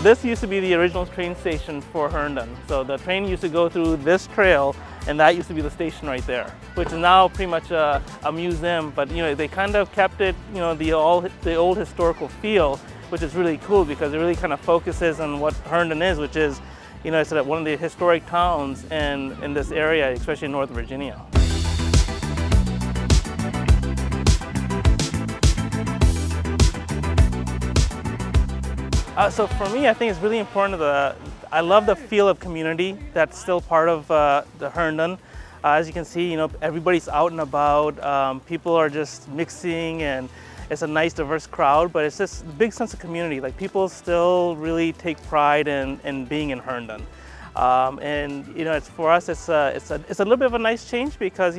this used to be the original train station for Herndon. So the train used to go through this trail, and that used to be the station right there, which is now pretty much a museum. But they kind of kept it, the old historical feel, which is really cool because it really kind of focuses on what Herndon is, which is, it's one of the historic towns in this area, especially in North Virginia. So for me, I think it's really important I love the feel of community that's still part of the Herndon. As you can see, everybody's out and about. People are just mixing, and it's a nice, diverse crowd. But it's just a big sense of community. Like, people still really take pride in being in Herndon. It's for us, it's a little bit of a nice change because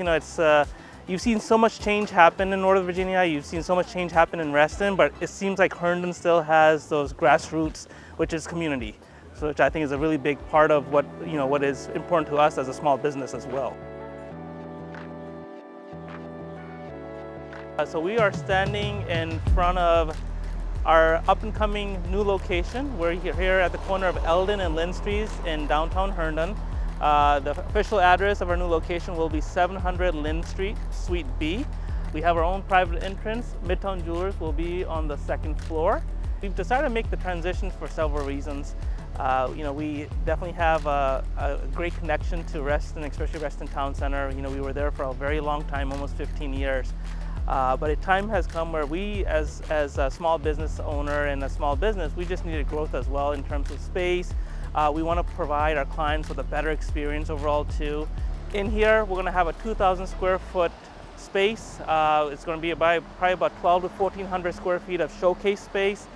you've seen so much change happen in Northern Virginia, you've seen so much change happen in Reston, but it seems like Herndon still has those grassroots, which is community, so which I think is a really big part of what is important to us as a small business as well. So we are standing in front of our up-and-coming new location. We're here at the corner of Eldon and Lynn Streets in downtown Herndon. The official address of our new location will be 700 Lynn Street, Suite B. We have our own private entrance. Midtown Jewelers will be on the second floor. We've decided to make the transition for several reasons. We definitely have a great connection to Reston, especially Reston Town Center. We were there for a very long time, almost 15 years. But a time has come where we, as a small business owner and a small business, we just needed growth as well in terms of space. We want to provide our clients with a better experience overall too. In here, we're going to have a 2,000 square foot space. It's going to be probably about 1,200 to 1,400 square feet of showcase space,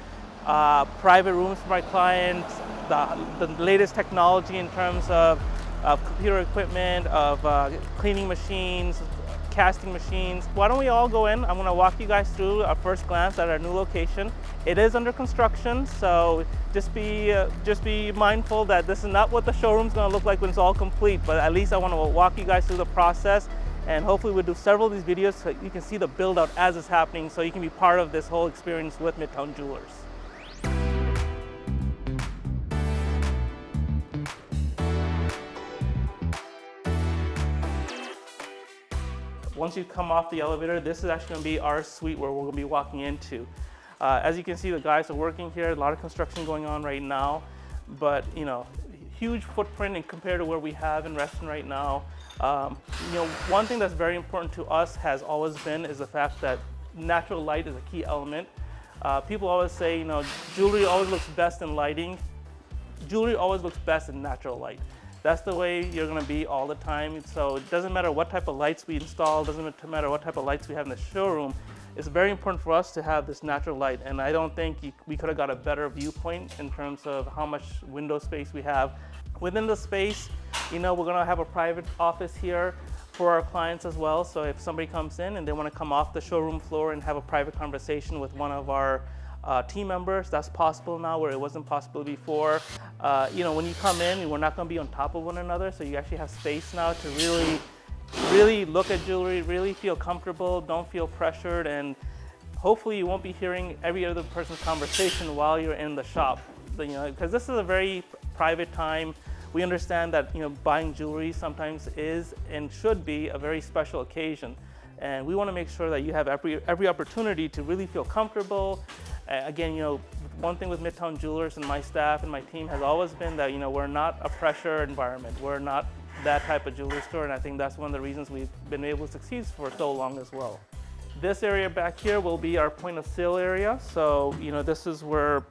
private rooms for my clients, the latest technology in terms of computer equipment, of cleaning machines, casting machines. Why don't we all go in? I'm going to walk you guys through a first glance at our new location. It is under construction, so just be mindful that this is not what the showroom's going to look like when it's all complete, but at least I want to walk you guys through the process, and hopefully we'll do several of these videos so you can see the build out as it's happening, so you can be part of this whole experience with Midtown Jewelers. Once you come off the elevator, this is actually going to be our suite where we're going to be walking into. As you can see, the guys are working here. A lot of construction going on right now, but huge footprint in compared to where we have in Reston right now. One thing that's very important to us has always been is the fact that natural light is a key element. People always say, jewelry always looks best in lighting. Jewelry always looks best in natural light. That's the way you're going to be all the time. So it doesn't matter what type of lights we install, doesn't matter what type of lights we have in the showroom. It's very important for us to have this natural light, and I don't think we could have got a better viewpoint in terms of how much window space we have. Within the space, we're going to have a private office here for our clients as well. So if somebody comes in and they want to come off the showroom floor and have a private conversation with one of our team members, that's possible now where it wasn't possible before. When you come in, we're not going to be on top of one another, so you actually have space now to really look at jewelry, really feel comfortable, don't feel pressured, and hopefully you won't be hearing every other person's conversation while you're in the shop. Because this is a very private time. We understand that buying jewelry sometimes is and should be a very special occasion, and we want to make sure that you have every opportunity to really feel comfortable. Again, one thing with Midtown Jewelers and my staff and my team has always been that we're not a pressure environment. We're not that type of jewelry store, and I think that's one of the reasons we've been able to succeed for so long as well. This area back here will be our point of sale area. So this is where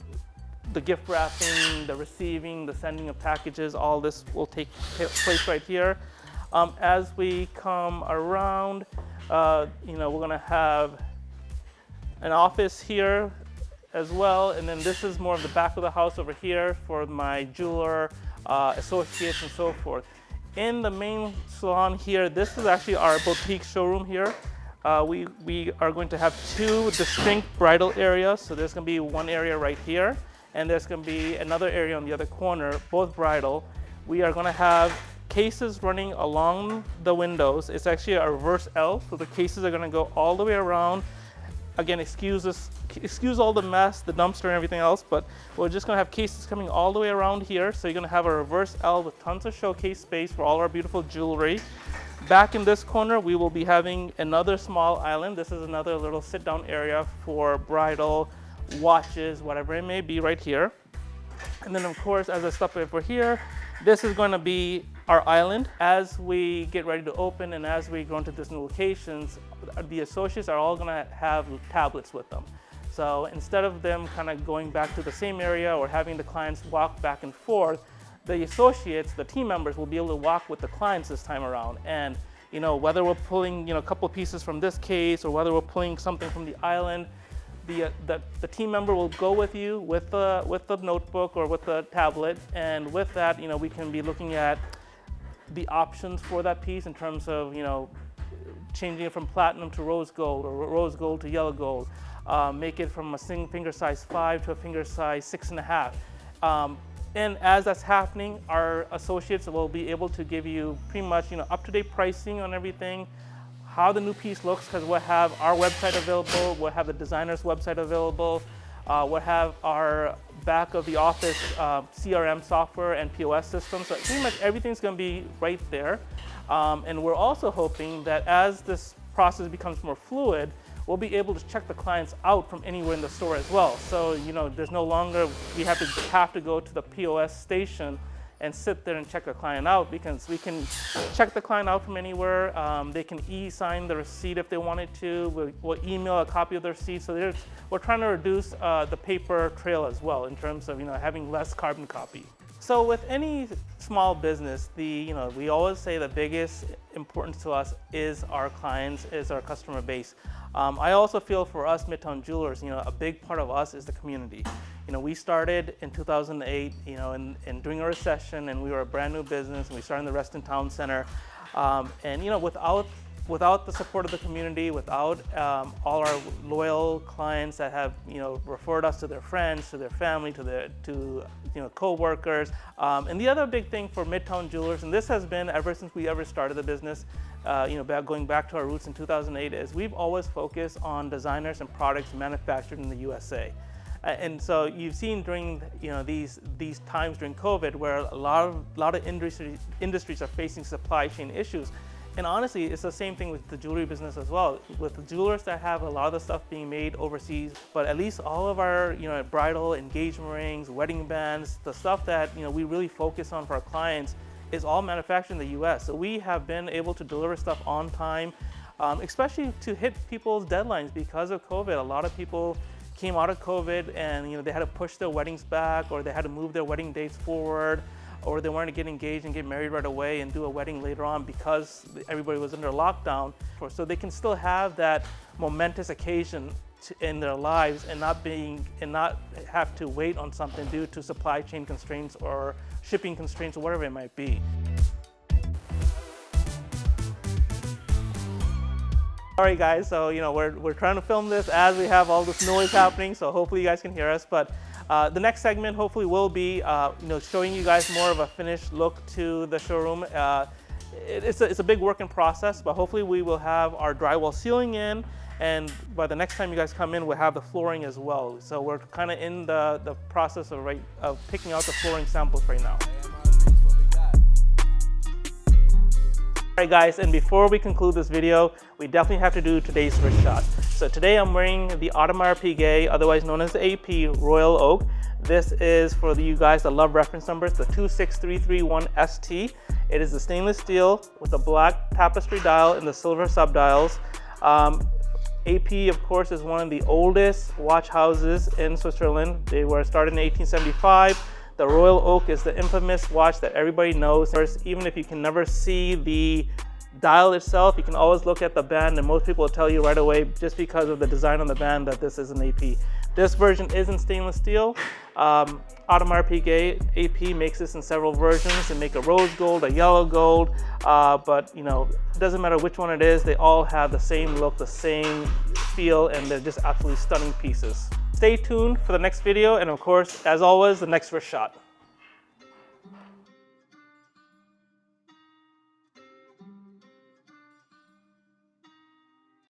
the gift wrapping, the receiving, the sending of packages, all this will take place right here. As we come around, we're going to have an office here as well, and then this is more of the back of the house over here for my jeweler associates and so forth. In the main salon here, this is actually our boutique showroom here. We are going to have two distinct bridal areas. So there's going to be one area right here, and there's going to be another area on the other corner, both bridal. We are going to have cases running along the windows. It's actually a reverse L, so the cases are going to go all the way around Again, excuse all the mess, the dumpster and everything else, but we're just gonna have cases coming all the way around here. So you're gonna have a reverse L with tons of showcase space for all our beautiful jewelry. Back in this corner, we will be having another small island. This is another little sit-down area for bridal, watches, whatever it may be right here. And then of course, as I step over here, this is going to be our island. As we get ready to open and as we go into these new locations, the associates are all going to have tablets with them. So instead of them kind of going back to the same area or having the clients walk back and forth, the associates, the team members, will be able to walk with the clients this time around. And whether we're pulling a couple pieces from this case or whether we're pulling something from the island, the team member will go with you with the notebook or with the tablet, and with that, we can be looking at the options for that piece in terms of changing it from platinum to rose gold or rose gold to yellow gold, make it from a single finger size 5 to a finger size 6.5. And as that's happening, our associates will be able to give you pretty much up-to-date pricing on everything, how the new piece looks, because we'll have our website available, we'll have the designer's website available, we'll have our back of the office CRM software and POS system. So pretty much everything's going to be right there. And we're also hoping that as this process becomes more fluid, we'll be able to check the clients out from anywhere in the store as well. So there's no longer we have to go to the POS station and sit there and check the client out, because we can check the client out from anywhere. They can e-sign the receipt if they wanted to. We'll email a copy of the receipt. So we're trying to reduce the paper trail as well in terms of having less carbon copy. So with any small business, we always say the biggest importance to us is our clients, is our customer base. I also feel for us Midtown Jewelers, a big part of us is the community. We started in 2008, and during a recession, and we were a brand new business, and we started in the Reston Town Center. And without the support of the community, without all our loyal clients that have referred us to their friends, to their family, to co-workers. And the other big thing for Midtown Jewelers, and this has been ever since we ever started the business, going back to our roots in 2008, is we've always focused on designers and products manufactured in the USA. And so you've seen during these times during COVID, where a lot of industries are facing supply chain issues. And honestly, it's the same thing with the jewelry business as well. With the jewelers that have a lot of the stuff being made overseas, but at least all of our bridal engagement rings, wedding bands, the stuff that we really focus on for our clients is all manufactured in the US. So we have been able to deliver stuff on time, especially to hit people's deadlines because of COVID. A lot of people came out of COVID and they had to push their weddings back, or they had to move their wedding dates forward, or they wanted to get engaged and get married right away and do a wedding later on because everybody was under lockdown. So they can still have that momentous occasion in their lives and not have to wait on something due to supply chain constraints or shipping constraints or whatever it might be. All right, guys, so we're trying to film this as we have all this noise happening, so hopefully you guys can hear us. But the next segment hopefully will be showing you guys more of a finished look to the showroom. It's a big work in process, but hopefully we will have our drywall ceiling in, and by the next time you guys come in, we'll have the flooring as well. So we're kind of in the process of picking out the flooring samples right now. All right, guys, and before we conclude this video, we definitely have to do today's wrist shot. So today I'm wearing the Audemars Piguet, otherwise known as the AP Royal Oak. This is for you guys that love reference numbers, the 26331ST. It is the stainless steel with a black tapestry dial and the silver subdials. AP, of course, is one of the oldest watch houses in Switzerland. They were started in 1875. The Royal Oak is the infamous watch that everybody knows. Even if you can never see the dial itself, you can always look at the band, and most people will tell you right away, just because of the design on the band, that this is an AP. This version is in stainless steel. Audemars Piguet AP makes this in several versions. They make a rose gold, a yellow gold, but it doesn't matter which one it is, they all have the same look, the same feel, and they're just absolutely stunning pieces. Stay tuned for the next video, and of course, as always, the next wrist shot.